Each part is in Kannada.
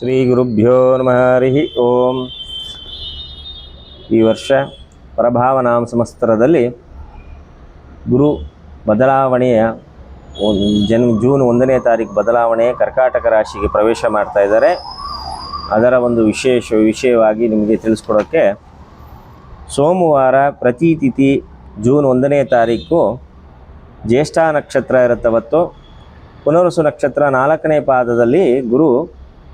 ಶ್ರೀ ಗುರುಭ್ಯೋ ನಮಃ ಹರಿ ಓಂ. ಈ ವರ್ಷ ಪ್ರಭಾವನಾಮ ಸಂವತ್ಸರದಲ್ಲಿ ಗುರು ಬದಲಾವಣೆಯ ಜೂನ್ 1ನೇ ತಾರೀಕು ಬದಲಾವಣೆ ಕರ್ಕಾಟಕ ರಾಶಿಗೆ ಪ್ರವೇಶ ಮಾಡ್ತಾ ಇದ್ದಾರೆ. ಅದರ ಒಂದು ವಿಷಯವಾಗಿ ನಿಮಗೆ ತಿಳಿಸ್ಕೊಡೋಕ್ಕೆ ಸೋಮವಾರ ಪ್ರತಿ ತಿಥಿ ಜೂನ್ 1ನೇ ತಾರೀಕು ಜ್ಯೇಷ್ಠ ನಕ್ಷತ್ರ ಇರುತ್ತವತ್ತು, ಪುನರ್ವಸು ನಕ್ಷತ್ರ 4ನೇ ಪಾದದಲ್ಲಿ ಗುರು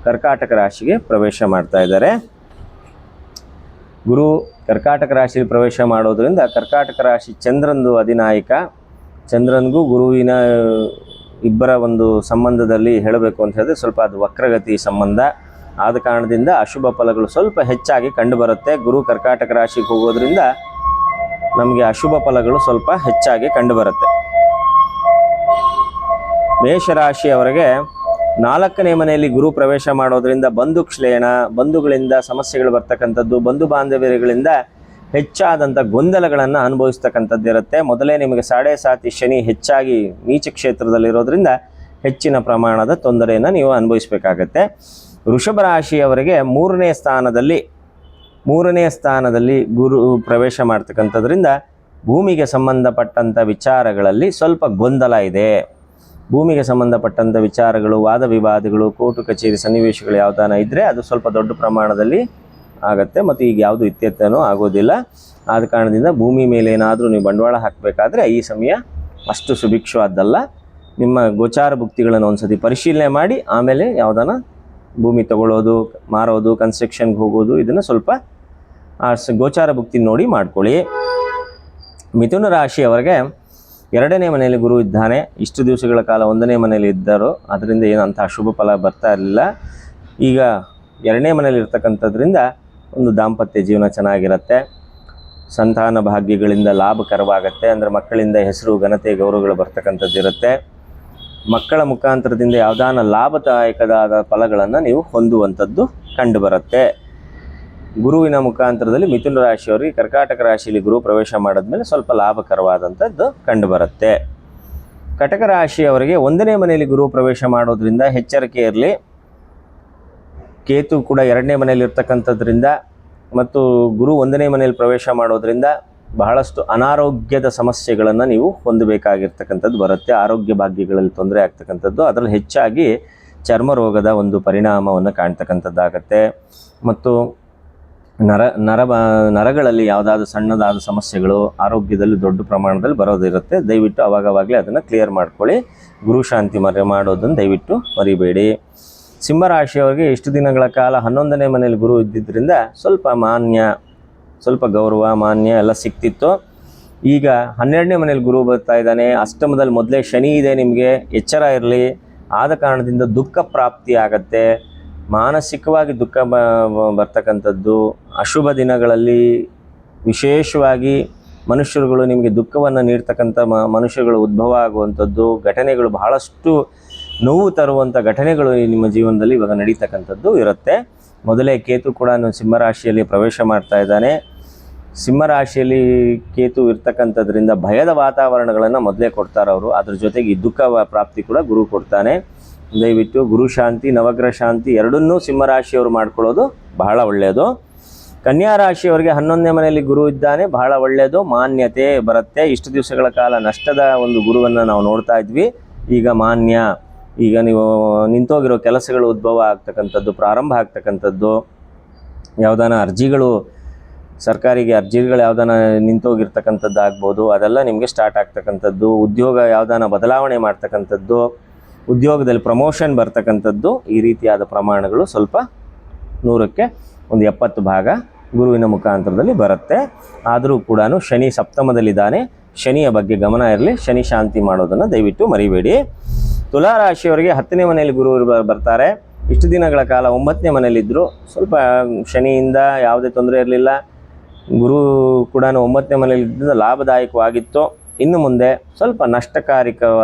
ಕರ್ಕಾಟಕ ರಾಶಿಗೆ ಪ್ರವೇಶ ಮಾಡ್ತಾ ಇದ್ದಾರೆ. ಗುರು ಕರ್ಕಾಟಕ ರಾಶಿಗೆ ಪ್ರವೇಶ ಮಾಡೋದ್ರಿಂದ ಕರ್ಕಾಟಕ ರಾಶಿ ಚಂದ್ರನದು ಅಧಿನಾಯಕ. ಚಂದ್ರನಿಗೂ ಗುರುವಿನ ಇಬ್ಬರ ಒಂದು ಸಂಬಂಧದಲ್ಲಿ ಹೇಳಬೇಕು ಅಂತ ಹೇಳಿದ್ರೆ ಸ್ವಲ್ಪ ಅದು ವಕ್ರಗತಿ ಸಂಬಂಧ. ಆದ ಕಾರಣದಿಂದ ಅಶುಭ ಫಲಗಳು ಸ್ವಲ್ಪ ಹೆಚ್ಚಾಗಿ ಕಂಡುಬರುತ್ತೆ. ಗುರು ಕರ್ಕಾಟಕ ರಾಶಿಗೆ ಹೋಗೋದ್ರಿಂದ ನಮಗೆ ಅಶುಭ ಫಲಗಳು ಸ್ವಲ್ಪ ಹೆಚ್ಚಾಗಿ ಕಂಡುಬರುತ್ತೆ. ಮೇಷರಾಶಿಯವರಿಗೆ 4ನೇ ಮನೆಯಲ್ಲಿ ಗುರು ಪ್ರವೇಶ ಮಾಡೋದ್ರಿಂದ ಬಂಧು ಕ್ಷೇಣ, ಬಂಧುಗಳಿಂದ ಸಮಸ್ಯೆಗಳು ಬರ್ತಕ್ಕಂಥದ್ದು, ಬಂಧು ಬಾಂಧವ್ಯಗಳಿಂದ ಹೆಚ್ಚಾದಂಥ ಗೊಂದಲಗಳನ್ನು ಅನುಭವಿಸ್ತಕ್ಕಂಥದ್ದು ಇರುತ್ತೆ. ಮೊದಲೇ ನಿಮಗೆ 7.5 ಶನಿ ಹೆಚ್ಚಾಗಿ ನೀಚ ಕ್ಷೇತ್ರದಲ್ಲಿರೋದ್ರಿಂದ ಹೆಚ್ಚಿನ ಪ್ರಮಾಣದ ತೊಂದರೆಯನ್ನು ನೀವು ಅನುಭವಿಸಬೇಕಾಗತ್ತೆ. ವೃಷಭ ರಾಶಿಯವರಿಗೆ 3ನೇ ಸ್ಥಾನದಲ್ಲಿ ಗುರು ಪ್ರವೇಶ ಮಾಡ್ತಕ್ಕಂಥದ್ರಿಂದ ಭೂಮಿಗೆ ಸಂಬಂಧಪಟ್ಟಂಥ ವಿಚಾರಗಳಲ್ಲಿ ಸ್ವಲ್ಪ ಗೊಂದಲ ಇದೆ. ಭೂಮಿಗೆ ಸಂಬಂಧಪಟ್ಟಂಥ ವಿಚಾರಗಳು, ವಾದ ವಿವಾದಗಳು, ಕೋರ್ಟು ಕಚೇರಿ ಸನ್ನಿವೇಶಗಳು ಯಾವುದಾನ ಇದ್ದರೆ ಅದು ಸ್ವಲ್ಪ ದೊಡ್ಡ ಪ್ರಮಾಣದಲ್ಲಿ ಆಗುತ್ತೆ. ಮತ್ತು ಈಗ ಯಾವುದು ಇತ್ಯರ್ಥನೂ ಆಗೋದಿಲ್ಲ. ಆದ ಕಾರಣದಿಂದ ಭೂಮಿ ಮೇಲೆ ಏನಾದರೂ ನೀವು ಬಂಡವಾಳ ಹಾಕಬೇಕಾದ್ರೆ ಈ ಸಮಯ ಅಷ್ಟು ಸುಭಿಕ್ಷವಾದ್ದಲ್ಲ. ನಿಮ್ಮ ಗೋಚಾರ ಭುಕ್ತಿಗಳನ್ನು ಒಂದು ಸತಿ ಪರಿಶೀಲನೆ ಮಾಡಿ ಆಮೇಲೆ ಯಾವುದಾನ ಭೂಮಿ ತಗೊಳ್ಳೋದು, ಮಾರೋದು, ಕನ್ಸ್ಟ್ರಕ್ಷನ್ಗೆ ಹೋಗೋದು ಇದನ್ನು ಸ್ವಲ್ಪ ಗೋಚಾರ ಭುಕ್ತಿ ನೋಡಿ ಮಾಡ್ಕೊಳ್ಳಿ. ಮಿಥುನ ರಾಶಿಯವರಿಗೆ 2ನೇ ಮನೆಯಲ್ಲಿ ಗುರು ಇದ್ದಾನೆ. ಇಷ್ಟು ದಿವಸಗಳ ಕಾಲ 1ನೇ ಮನೆಯಲ್ಲಿ ಇದ್ದರು, ಅದರಿಂದ ಏನು ಅಂಥ ಅಶುಭ ಫಲ ಬರ್ತಾ ಇರಲಿಲ್ಲ. ಈಗ 2ನೇ ಮನೆಯಲ್ಲಿ ಇರ್ತಕ್ಕಂಥದ್ರಿಂದ ಒಂದು ದಾಂಪತ್ಯ ಜೀವನ ಚೆನ್ನಾಗಿರುತ್ತೆ. ಸಂತಾನ ಭಾಗ್ಯಗಳಿಂದ ಲಾಭಕರವಾಗುತ್ತೆ. ಅಂದರೆ ಮಕ್ಕಳಿಂದ ಹೆಸರು, ಘನತೆ, ಗೌರವಗಳು ಬರ್ತಕ್ಕಂಥದ್ದು ಇರುತ್ತೆ. ಮಕ್ಕಳ ಮುಖಾಂತರದಿಂದ ಯಾವುದಾನ ಲಾಭದಾಯಕವಾದ ಫಲಗಳನ್ನು ನೀವು ಹೊಂದುವಂಥದ್ದು ಕಂಡುಬರುತ್ತೆ. ಗುರುವಿನ ಮುಖಾಂತರದಲ್ಲಿ ಮಿಥುನ ರಾಶಿಯವರಿಗೆ ಕರ್ಕಾಟಕ ರಾಶಿಯಲ್ಲಿ ಗುರು ಪ್ರವೇಶ ಮಾಡಿದ್ಮೇಲೆ ಸ್ವಲ್ಪ ಲಾಭಕರವಾದಂಥದ್ದು ಕಂಡುಬರುತ್ತೆ. ಕಟಕ ರಾಶಿಯವರಿಗೆ 1ನೇ ಮನೆಯಲ್ಲಿ ಗುರು ಪ್ರವೇಶ ಮಾಡೋದ್ರಿಂದ ಎಚ್ಚರಿಕೆ ಇರಲಿ. ಕೇತು ಕೂಡ 2ನೇ ಮನೆಯಲ್ಲಿ ಇರ್ತಕ್ಕಂಥದ್ರಿಂದ ಮತ್ತು ಗುರು 1ನೇ ಮನೆಯಲ್ಲಿ ಪ್ರವೇಶ ಮಾಡೋದ್ರಿಂದ ಬಹಳಷ್ಟು ಅನಾರೋಗ್ಯದ ಸಮಸ್ಯೆಗಳನ್ನು ನೀವು ಹೊಂದಬೇಕಾಗಿರ್ತಕ್ಕಂಥದ್ದು ಬರುತ್ತೆ. ಆರೋಗ್ಯ ಭಾಗ್ಯಗಳಲ್ಲಿ ತೊಂದರೆ ಆಗ್ತಕ್ಕಂಥದ್ದು, ಅದರಲ್ಲಿ ಹೆಚ್ಚಾಗಿ ಚರ್ಮ ರೋಗದ ಒಂದು ಪರಿಣಾಮವನ್ನು ಕಾಣ್ತಕ್ಕಂಥದ್ದಾಗತ್ತೆ. ಮತ್ತು ನರಗಳಲ್ಲಿ ಯಾವುದಾದ್ರು ಸಣ್ಣದಾದ ಸಮಸ್ಯೆಗಳು ಆರೋಗ್ಯದಲ್ಲಿ ದೊಡ್ಡ ಪ್ರಮಾಣದಲ್ಲಿ ಬರೋದಿರುತ್ತೆ. ದಯವಿಟ್ಟು ಅವಾಗವಾಗಲೇ ಅದನ್ನು ಕ್ಲಿಯರ್ ಮಾಡ್ಕೊಳ್ಳಿ. ಗುರು ಶಾಂತಿ ಮಾಡೋದನ್ನು ದಯವಿಟ್ಟು ಮರಿಬೇಡಿ. ಸಿಂಹರಾಶಿಯವರಿಗೆ ಇಷ್ಟು ದಿನಗಳ ಕಾಲ 11ನೇ ಮನೆಯಲ್ಲಿ ಗುರು ಇದ್ದಿದ್ದರಿಂದ ಸ್ವಲ್ಪ ಗೌರವ, ಮಾನ್ಯ ಎಲ್ಲ ಸಿಕ್ತಿತ್ತು. ಈಗ 12ನೇ ಮನೆಯಲ್ಲಿ ಗುರು ಬರ್ತಾ ಇದ್ದಾನೆ. ಅಷ್ಟಮದಲ್ಲಿ ಮೊದಲೇ ಶನಿ ಇದೆ, ನಿಮಗೆ ಎಚ್ಚರ ಇರಲಿ. ಆದ ಕಾರಣದಿಂದ ದುಃಖ ಪ್ರಾಪ್ತಿ ಆಗತ್ತೆ. ಮಾನಸಿಕವಾಗಿ ದುಃಖ ಬರ್ತಕ್ಕಂಥದ್ದು. ಅಶುಭ ದಿನಗಳಲ್ಲಿ ವಿಶೇಷವಾಗಿ ಮನುಷ್ಯರುಗಳು ನಿಮಗೆ ದುಃಖವನ್ನು ನೀಡ್ತಕ್ಕಂಥ ಮನುಷ್ಯರುಗಳು ಉದ್ಭವ ಆಗುವಂಥದ್ದು, ಘಟನೆಗಳು ಬಹಳಷ್ಟು ನೋವು ತರುವಂಥ ಘಟನೆಗಳು ನಿಮ್ಮ ಜೀವನದಲ್ಲಿ ಇವಾಗ ನಡೀತಕ್ಕಂಥದ್ದು ಇರುತ್ತೆ. ಮೊದಲೇ ಕೇತು ಕೂಡ ಸಿಂಹರಾಶಿಯಲ್ಲಿ ಪ್ರವೇಶ ಮಾಡ್ತಾ ಇದ್ದಾನೆ. ಸಿಂಹರಾಶಿಯಲ್ಲಿ ಕೇತು ಇರ್ತಕ್ಕಂಥದ್ರಿಂದ ಭಯದ ವಾತಾವರಣಗಳನ್ನು ಮೊದಲೇ ಕೊಡ್ತಾರೆ ಅವರು. ಅದ್ರ ಜೊತೆಗೆ ಈ ದುಃಖ ಪ್ರಾಪ್ತಿ ಕೂಡ ಗುರು ಕೊಡ್ತಾನೆ. ದಯವಿಟ್ಟು ಗುರು ಶಾಂತಿ, ನವಗ್ರಹ ಶಾಂತಿ ಎರಡನ್ನೂ ಸಿಂಹರಾಶಿಯವರು ಮಾಡ್ಕೊಳ್ಳೋದು ಬಹಳ ಒಳ್ಳೆಯದು. ಕನ್ಯಾ ರಾಶಿಯವರಿಗೆ 11ನೇ ಮನೆಯಲ್ಲಿ ಗುರು ಇದ್ದಾನೆ, ಬಹಳ ಒಳ್ಳೆಯದು. ಮಾನ್ಯತೆ ಬರುತ್ತೆ. ಇಷ್ಟು ದಿವಸಗಳ ಕಾಲ ನಷ್ಟದ ಒಂದು ಗುರುವನ್ನು ನಾವು ನೋಡ್ತಾ ಇದ್ವಿ. ಈಗ ಮಾನ್ಯ, ಈಗ ನೀವು ನಿಂತೋಗಿರೋ ಕೆಲಸಗಳು ಉದ್ಭವ ಆಗ್ತಕ್ಕಂಥದ್ದು, ಪ್ರಾರಂಭ ಆಗ್ತಕ್ಕಂಥದ್ದು, ಯಾವುದಾನ ಅರ್ಜಿಗಳು, ಸರ್ಕಾರಿಗೆ ಅರ್ಜಿಗಳು ಯಾವುದಾನ ನಿಂತೋಗಿರ್ತಕ್ಕಂಥದ್ದು ಆಗ್ಬೋದು, ಅದೆಲ್ಲ ನಿಮಗೆ ಸ್ಟಾರ್ಟ್ ಆಗ್ತಕ್ಕಂಥದ್ದು. ಉದ್ಯೋಗ ಯಾವುದಾನ ಬದಲಾವಣೆ ಮಾಡ್ತಕ್ಕಂಥದ್ದು, ಉದ್ಯೋಗದಲ್ಲಿ ಪ್ರಮೋಷನ್ ಬರ್ತಕ್ಕಂಥದ್ದು, ಈ ರೀತಿಯಾದ ಪ್ರಮಾಣಗಳು ಸ್ವಲ್ಪ 100ಕ್ಕೆ 70 ಭಾಗ ಗುರುವಿನ ಮುಖಾಂತರದಲ್ಲಿ ಬರುತ್ತೆ. ಆದರೂ ಕೂಡ ಶನಿ ಸಪ್ತಮದಲ್ಲಿದ್ದಾನೆ. ಶನಿಯ ಬಗ್ಗೆ ಗಮನ ಇರಲಿ. ಶನಿ ಶಾಂತಿ ಮಾಡೋದನ್ನು ದಯವಿಟ್ಟು ಮರಿಬೇಡಿ. ತುಲಾ ರಾಶಿಯವರಿಗೆ 10ನೇ ಮನೆಯಲ್ಲಿ ಗುರು ಬರ್ತಾರೆ. ಇಷ್ಟು ದಿನಗಳ ಕಾಲ 9ನೇ ಮನೆಯಲ್ಲಿದ್ದರು. ಸ್ವಲ್ಪ ಶನಿಯಿಂದ ಯಾವುದೇ ತೊಂದರೆ ಇರಲಿಲ್ಲ. ಗುರು ಕೂಡ 9ನೇ ಮನೆಯಲ್ಲಿದ್ದರಿಂದ ಲಾಭದಾಯಕವಾಗಿತ್ತು. ಇನ್ನು ಮುಂದೆ ಸ್ವಲ್ಪ ನಷ್ಟಕಾರಿ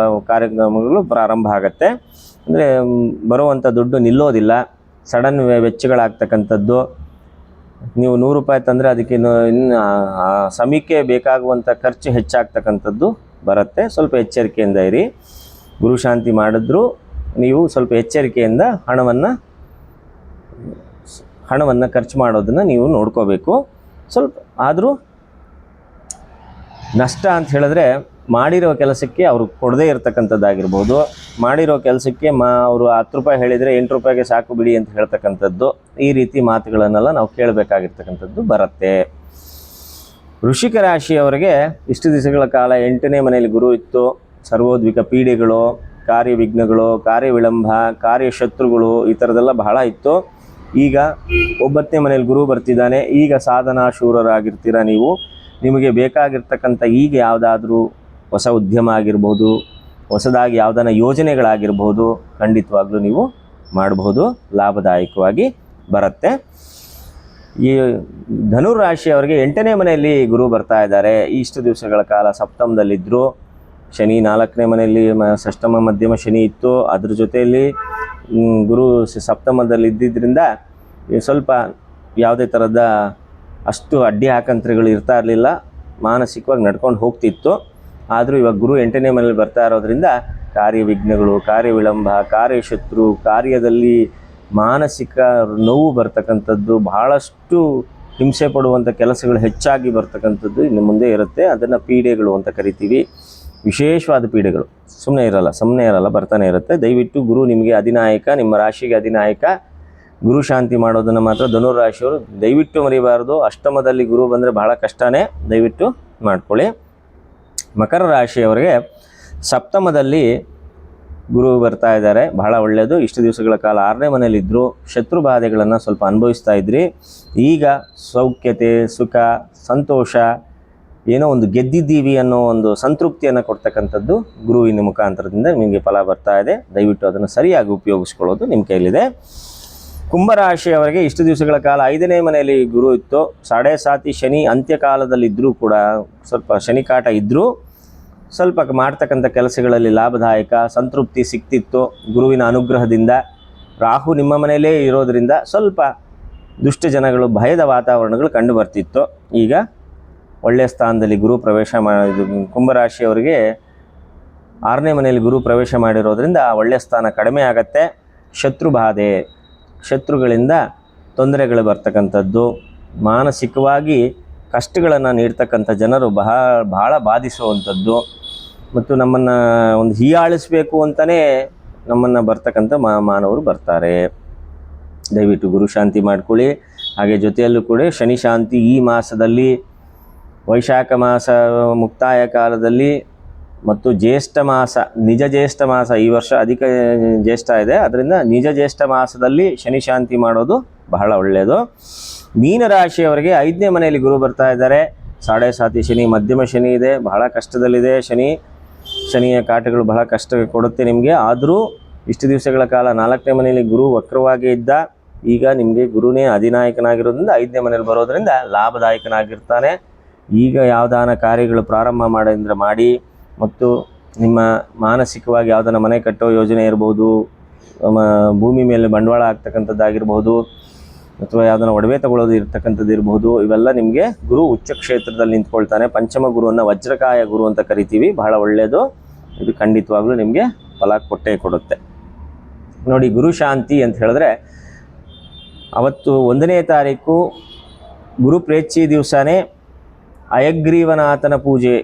ಕಾರ್ಯಕ್ರಮಗಳು ಪ್ರಾರಂಭ ಆಗುತ್ತೆ. ಅಂದರೆ ಬರುವಂಥ ದುಡ್ಡು ನಿಲ್ಲೋದಿಲ್ಲ. ಸಡನ್ ವೆಚ್ಚಗಳಾಗ್ತಕ್ಕಂಥದ್ದು. ನೀವು 100 ರೂಪಾಯಿ ತಂದರೆ ಅದಕ್ಕೆ ಇನ್ನು ಸಮಯಕ್ಕೆ ಬೇಕಾಗುವಂಥ ಖರ್ಚು ಹೆಚ್ಚಾಗ್ತಕ್ಕಂಥದ್ದು ಬರುತ್ತೆ. ಸ್ವಲ್ಪ ಎಚ್ಚರಿಕೆಯಿಂದ ಇರಿ. ಗುರು ಶಾಂತಿ ಮಾಡಿದ್ರು ನೀವು ಸ್ವಲ್ಪ ಎಚ್ಚರಿಕೆಯಿಂದ ಹಣವನ್ನು ಹಣವನ್ನು ಖರ್ಚು ಮಾಡೋದನ್ನು ನೀವು ನೋಡ್ಕೋಬೇಕು. ಸ್ವಲ್ಪ ಆದರೂ ನಷ್ಟ ಅಂತ ಹೇಳಿದ್ರೆ ಮಾಡಿರೋ ಕೆಲಸಕ್ಕೆ ಅವರು ಕೊಡದೇ ಇರತಕ್ಕಂಥದ್ದಾಗಿರ್ಬೋದು, ಮಾಡಿರೋ ಕೆಲಸಕ್ಕೆ ಅವರು 10 ರೂಪಾಯಿ ಹೇಳಿದರೆ 8 ರೂಪಾಯಿಗೆ ಸಾಕು ಬಿಡಿ ಅಂತ ಹೇಳ್ತಕ್ಕಂಥದ್ದು, ಈ ರೀತಿ ಮಾತುಗಳನ್ನೆಲ್ಲ ನಾವು ಕೇಳಬೇಕಾಗಿರ್ತಕ್ಕಂಥದ್ದು ಬರುತ್ತೆ. ವೃಶ್ಚಿಕ ರಾಶಿಯವರಿಗೆ ಇಷ್ಟು ದಿವಸಗಳ ಕಾಲ 8ನೇ ಮನೆಯಲ್ಲಿ ಗುರು ಇತ್ತು. ಸರ್ವೋದ್ವಿಕ ಪೀಡೆಗಳು, ಕಾರ್ಯವಿಘ್ನಗಳು, ಕಾರ್ಯವಿಳಂಬ, ಕಾರ್ಯಶತ್ರುಗಳು ಈ ಥರದ್ದೆಲ್ಲ ಬಹಳ ಇತ್ತು. ಈಗ 9ನೇ ಮನೆಯಲ್ಲಿ ಗುರು ಬರ್ತಿದ್ದಾನೆ. ಈಗ ಸಾಧನಾ ಶೂರರಾಗಿರ್ತೀರ ನೀವು. ನಿಮಗೆ ಬೇಕಾಗಿರ್ತಕ್ಕಂಥ ಈಗ ಯಾವುದಾದ್ರೂ ಹೊಸ ಉದ್ಯಮ ಆಗಿರ್ಬೋದು, ಹೊಸದಾಗಿ ಯಾವುದನ್ನ ಯೋಜನೆಗಳಾಗಿರ್ಬೋದು, ಖಂಡಿತವಾಗ್ಲೂ ನೀವು ಮಾಡಬಹುದು, ಲಾಭದಾಯಕವಾಗಿ ಬರುತ್ತೆ. ಈ ಧನುರಾಶಿಯವರಿಗೆ 8ನೇ ಮನೆಯಲ್ಲಿ ಗುರು ಬರ್ತಾ ಇದ್ದಾರೆ. ಇಷ್ಟು ದಿವಸಗಳ ಕಾಲ ಸಪ್ತಮದಲ್ಲಿದ್ದರು. ಶನಿ 4ನೇ ಮನೆಯಲ್ಲಿ ಷಷ್ಠಮ ಮಧ್ಯಮ ಶನಿ ಇತ್ತು. ಅದ್ರ ಜೊತೆಯಲ್ಲಿ ಗುರು ಸಪ್ತಮದಲ್ಲಿ ಇದ್ದಿದ್ದರಿಂದ ಸ್ವಲ್ಪ ಯಾವುದೇ ಥರದ ಅಷ್ಟು ಅಡ್ಡಿ ಆಕಂತ್ರಿಗಳು ಇರ್ತಾ ಇರಲಿಲ್ಲ, ಮಾನಸಿಕವಾಗಿ ನಡ್ಕೊಂಡು ಹೋಗ್ತಿತ್ತು. ಆದರೂ ಇವಾಗ ಗುರು 8ನೇ ಮನೆಯಲ್ಲಿ ಬರ್ತಾ ಇರೋದ್ರಿಂದ ಕಾರ್ಯವಿಘ್ನಗಳು, ಕಾರ್ಯವಿಳಂಬ, ಕಾರ್ಯಶತ್ರು, ಕಾರ್ಯದಲ್ಲಿ ಮಾನಸಿಕ ನೋವು ಬರ್ತಕ್ಕಂಥದ್ದು, ಬಹಳಷ್ಟು ಹಿಂಸೆ ಪಡುವಂಥ ಕೆಲಸಗಳು ಹೆಚ್ಚಾಗಿ ಬರ್ತಕ್ಕಂಥದ್ದು ಇನ್ನು ಮುಂದೆ ಇರುತ್ತೆ. ಅದನ್ನು ಪೀಡೆಗಳು ಅಂತ ಕರಿತೀವಿ. ವಿಶೇಷವಾದ ಪೀಡೆಗಳು ಸುಮ್ಮನೆ ಇರಲ್ಲ, ಬರ್ತಾನೆ ಇರುತ್ತೆ. ದಯವಿಟ್ಟು ಗುರು ನಿಮಗೆ ಅಧಿನಾಯಕ, ನಿಮ್ಮ ರಾಶಿಗೆ ಅಧಿನಾಯಕ. ಗುರು ಶಾಂತಿ ಮಾಡೋದನ್ನು ಮಾತ್ರ ಧನುರಾಶಿಯವರು ದಯವಿಟ್ಟು ಮರಿಬಾರ್ದು. ಅಷ್ಟಮದಲ್ಲಿ ಗುರು ಬಂದರೆ ಬಹಳ ಕಷ್ಟನೇ, ದಯವಿಟ್ಟು ಮಾಡ್ಕೊಳ್ಳಿ. ಮಕರ ರಾಶಿಯವರಿಗೆ ಸಪ್ತಮದಲ್ಲಿ ಗುರು ಬರ್ತಾ ಇದ್ದಾರೆ, ಬಹಳ ಒಳ್ಳೆಯದು. ಇಷ್ಟು ದಿವಸಗಳ ಕಾಲ 6ನೇ ಮನೆಯಲ್ಲಿದ್ದರು. ಶತ್ರು ಬಾಧೆಗಳನ್ನು ಸ್ವಲ್ಪ ಅನುಭವಿಸ್ತಾ ಇದ್ರಿ. ಈಗ ಸೌಖ್ಯತೆ, ಸುಖ, ಸಂತೋಷ, ಏನೋ ಒಂದು ಗೆದ್ದಿದ್ದೀವಿ ಅನ್ನೋ ಒಂದು ಸಂತೃಪ್ತಿಯನ್ನು ಕೊಡ್ತಕ್ಕಂಥದ್ದು ಗುರುವಿನ ಮುಖಾಂತರದಿಂದ ನಿಮಗೆ ಫಲ ಬರ್ತಾ ಇದೆ. ದಯವಿಟ್ಟು ಅದನ್ನು ಸರಿಯಾಗಿ ಉಪಯೋಗಿಸ್ಕೊಳ್ಳೋದು ನಿಮ್ಮ ಕೈಲಿದೆ. ಕುಂಭರಾಶಿಯವರಿಗೆ ಇಷ್ಟು ದಿವಸಗಳ ಕಾಲ 5ನೇ ಮನೆಯಲ್ಲಿ ಗುರು ಇತ್ತು. 7.5 ಶನಿ ಅಂತ್ಯಕಾಲದಲ್ಲಿದ್ದರೂ ಕೂಡ ಸ್ವಲ್ಪ ಶನಿ ಕಾಟ ಇದ್ದರೂ ಸ್ವಲ್ಪ ಮಾಡ್ತಕ್ಕಂಥ ಕೆಲಸಗಳಲ್ಲಿ ಲಾಭದಾಯಕ ಸಂತೃಪ್ತಿ ಸಿಗ್ತಿತ್ತು ಗುರುವಿನ ಅನುಗ್ರಹದಿಂದ. ರಾಹು ನಿಮ್ಮ ಮನೆಯಲ್ಲೇ ಇರೋದರಿಂದ ಸ್ವಲ್ಪ ದುಷ್ಟ ಜನಗಳು, ಭಯದ ವಾತಾವರಣಗಳು ಕಂಡು ಬರ್ತಿತ್ತು. ಈಗ ಒಳ್ಳೆಯ ಸ್ಥಾನದಲ್ಲಿ ಗುರು ಪ್ರವೇಶ ಮಾಡಿದ ಕುಂಭರಾಶಿಯವರಿಗೆ 6ನೇ ಮನೆಯಲ್ಲಿ ಗುರು ಪ್ರವೇಶ ಮಾಡಿರೋದ್ರಿಂದ ಒಳ್ಳೆಯ ಸ್ಥಾನ ಕಡಿಮೆ ಆಗತ್ತೆ. ಶತ್ರು ಬಾಧೆ, ಶತ್ರುಗಳಿಂದ ತೊಂದರೆಗಳು ಬರ್ತಕ್ಕಂಥದ್ದು, ಮಾನಸಿಕವಾಗಿ ಕಷ್ಟಗಳನ್ನು ನೀಡ್ತಕ್ಕಂಥ ಜನರು ಬಹಳ ಬಾಧಿಸುವಂಥದ್ದು ಮತ್ತು ನಮ್ಮನ್ನು ಒಂದು ಹೀಯಾಳಿಸಬೇಕು ಅಂತಲೇ ನಮ್ಮನ್ನು ಬರ್ತಕ್ಕಂಥ ಮಾನವರು ಬರ್ತಾರೆ. ದಯವಿಟ್ಟು ಗುರು ಶಾಂತಿ ಮಾಡ್ಕೊಳ್ಳಿ. ಹಾಗೆ ಜೊತೆಯಲ್ಲೂ ಕೂಡ ಶನಿ ಶಾಂತಿ ಈ ಮಾಸದಲ್ಲಿ, ವೈಶಾಖ ಮಾಸ ಮುಕ್ತಾಯ ಕಾಲದಲ್ಲಿ ಮತ್ತು ಜ್ಯೇಷ್ಠ ಮಾಸ, ನಿಜ ಜ್ಯೇಷ್ಠ ಮಾಸ, ಈ ವರ್ಷ ಅಧಿಕ ಜ್ಯೇಷ್ಠ ಇದೆ, ಅದರಿಂದ ನಿಜ ಜ್ಯೇಷ್ಠ ಮಾಸದಲ್ಲಿ ಶನಿ ಶಾಂತಿ ಮಾಡೋದು ಬಹಳ ಒಳ್ಳೆಯದು. ಮೀನರಾಶಿಯವರಿಗೆ 5ನೇ ಮನೆಯಲ್ಲಿ ಗುರು ಬರ್ತಾ ಇದ್ದಾರೆ. 7.5 ಶನಿ, ಮಧ್ಯಮ ಶನಿ ಇದೆ, ಬಹಳ ಕಷ್ಟದಲ್ಲಿದೆ. ಶನಿಯ ಕಾಟಗಳು ಬಹಳ ಕಷ್ಟ ಕೊಡುತ್ತೆ ನಿಮಗೆ. ಆದರೂ ಇಷ್ಟು ದಿವಸಗಳ ಕಾಲ 4ನೇ ಮನೆಯಲ್ಲಿ ಗುರು ವಕ್ರವಾಗಿ ಇದ್ದ, ಈಗ ನಿಮಗೆ ಗುರುನೇ ಅಧಿನಾಯಕನಾಗಿರೋದ್ರಿಂದ 5ನೇ ಮನೆಯಲ್ಲಿ ಬರೋದ್ರಿಂದ ಲಾಭದಾಯಕನಾಗಿರ್ತಾನೆ. ಈಗ ಯಾವುದಾನ ಕಾರ್ಯಗಳು ಪ್ರಾರಂಭ ಮಾಡೋದ್ರಿಂದ ಮಾಡಿ, ಮತ್ತು ನಿಮ್ಮ ಮಾನಸಿಕವಾಗಿ ಯಾವುದನ್ನ ಮನೆ ಕಟ್ಟೋ ಯೋಜನೆ ಇರ್ಬೋದು, ಭೂಮಿ ಮೇಲೆ ಬಂಡವಾಳ ಆಗ್ತಕ್ಕಂಥದ್ದಾಗಿರ್ಬೋದು, ಅಥವಾ ಯಾವುದನ್ನ ಒಡವೆ ತಗೊಳ್ಳೋದು ಇರ್ತಕ್ಕಂಥದ್ದು ಇರ್ಬೋದು, ಇವೆಲ್ಲ ನಿಮಗೆ ಗುರು ಉಚ್ಚ ಕ್ಷೇತ್ರದಲ್ಲಿ ನಿಂತ್ಕೊಳ್ತಾನೆ. ಪಂಚಮ ಗುರುವನ್ನು ವಜ್ರಕಾಯ ಗುರು ಅಂತ ಕರಿತೀವಿ, ಬಹಳ ಒಳ್ಳೆಯದು. ಇದು ಖಂಡಿತವಾಗ್ಲೂ ನಿಮಗೆ ಫಲ ಕೊಟ್ಟೇ ಕೊಡುತ್ತೆ. ನೋಡಿ, ಗುರು ಶಾಂತಿ ಅಂತ ಹೇಳಿದ್ರೆ ಅವತ್ತು 1ನೇ ತಾರೀಕು ಗುರು ಪ್ರೇಕ್ಷಿ ದಿವಸನೇ ಅಯಗ್ರೀವನಾಥನ ಪೂಜೆ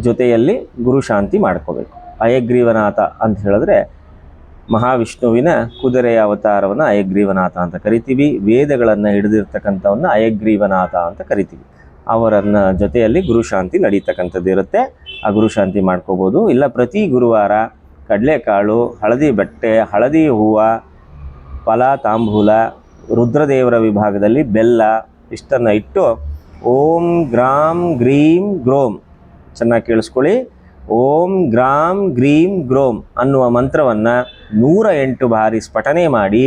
ಜೊತೆಯಲ್ಲಿ ಗುರು ಶಾಂತಿ ಮಾಡ್ಕೋಬೇಕು. ಅಯಗ್ರೀವನಾಥ ಅಂತ ಹೇಳಿದ್ರೆ ಮಹಾವಿಷ್ಣುವಿನ ಕುದುರೆಯ ಅವತಾರವನ್ನು ಅಯಗ್ರೀವನಾಥ ಅಂತ ಕರಿತೀವಿ. ವೇದಗಳನ್ನು ಹಿಡಿದಿರ್ತಕ್ಕಂಥವನ್ನ ಅಯಗ್ರೀವನಾಥ ಅಂತ ಕರಿತೀವಿ. ಅವರನ್ನ ಜೊತೆಯಲ್ಲಿ ಗುರು ಶಾಂತಿ ನಡೀತಕ್ಕಂಥದ್ದು ಇರುತ್ತೆ. ಆ ಗುರು ಶಾಂತಿ ಮಾಡ್ಕೋಬೋದು. ಇಲ್ಲ ಪ್ರತಿ ಗುರುವಾರ ಕಡಲೆಕಾಳು, ಹಳದಿ ಬಟ್ಟೆ, ಹಳದಿ ಹೂವು, ಫಲ, ತಾಂಬೂಲ, ರುದ್ರದೇವರ ವಿಭಾಗದಲ್ಲಿ ಬೆಲ್ಲ ಇಷ್ಟನ್ನು ಇಟ್ಟು ಓಂ ಗ್ರಾಂ ಗ್ರೀಂ ಗ್ರೋಂ, ಚೆನ್ನಾಗಿ ಕೇಳಿಸ್ಕೊಳ್ಳಿ, ಓಂ ಗ್ರಾಂ ಗ್ರೀಂ ಗ್ರೋಂ ಅನ್ನುವ ಮಂತ್ರವನ್ನು 108 ಬಾರಿ ಸ್ಫಟನೆ ಮಾಡಿ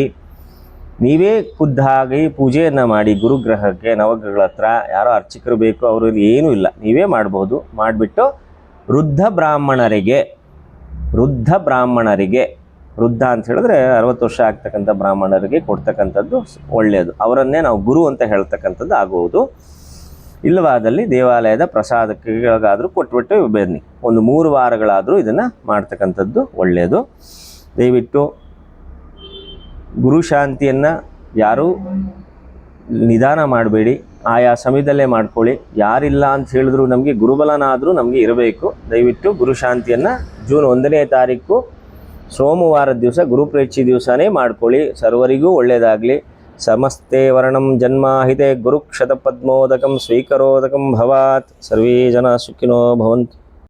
ನೀವೇ ಖುದ್ದಾಗಿ ಪೂಜೆಯನ್ನು ಮಾಡಿ ಗುರುಗ್ರಹಕ್ಕೆ, ನವಗ್ರಹಗಳ ಹತ್ರ ಯಾರೋ ಅರ್ಚಕರು ಬೇಕು, ಅವರು ಏನೂ ಇಲ್ಲ, ನೀವೇ ಮಾಡ್ಬೋದು. ಮಾಡಿಬಿಟ್ಟು ವೃದ್ಧ ಬ್ರಾಹ್ಮಣರಿಗೆ, ವೃದ್ಧ ಅಂತ ಹೇಳಿದ್ರೆ 60 ವರ್ಷ ಆಗ್ತಕ್ಕಂಥ ಬ್ರಾಹ್ಮಣರಿಗೆ ಕೊಡ್ತಕ್ಕಂಥದ್ದು ಒಳ್ಳೆಯದು. ಅವರನ್ನೇ ನಾವು ಗುರು ಅಂತ ಹೇಳ್ತಕ್ಕಂಥದ್ದು ಆಗುವುದು. ಇಲ್ಲವಾದಲ್ಲಿ ದೇವಾಲಯದ ಪ್ರಸಾದಕ್ಕಾದರೂ ಕೊಟ್ಬಿಟ್ಟು ಬನ್ನಿ. ಒಂದು 3 ವಾರಗಳಾದರೂ ಇದನ್ನು ಮಾಡ್ತಕ್ಕಂಥದ್ದು ಒಳ್ಳೆಯದು. ದಯವಿಟ್ಟು ಗುರು ಶಾಂತಿಯನ್ನು ಯಾರೂ ನಿಧಾನ ಮಾಡಬೇಡಿ, ಆಯಾ ಸಮಯದಲ್ಲೇ ಮಾಡ್ಕೊಳ್ಳಿ. ಯಾರಿಲ್ಲ ಅಂತ ಹೇಳಿದ್ರು ನಮಗೆ ಗುರುಬಲನಾದರೂ ನಮಗೆ ಇರಬೇಕು. ದಯವಿಟ್ಟು ಗುರುಶಾಂತಿಯನ್ನು ಜೂನ್ 1ನೇ ತಾರೀಕು ಸೋಮವಾರದ ದಿವಸ ಗುರುಪ್ರೇಕ್ಷಿ ದಿವಸನೇ ಮಾಡ್ಕೊಳ್ಳಿ. ಸರ್ವರಿಗೂ ಒಳ್ಳೆಯದಾಗಲಿ. ಸಮಸ್ತೆ ವರ್ಣಂ ಜನ್ಮಾಹಿತೆ ಗುರುಕ್ಷತ ಪದ್ಮೋದಕಂ ಸ್ವೀಕರೋದಕಂ ಭವಾತ್. ಸರ್ವೇ ಜನ ಸುಖಿನೋ ಭವಂತು.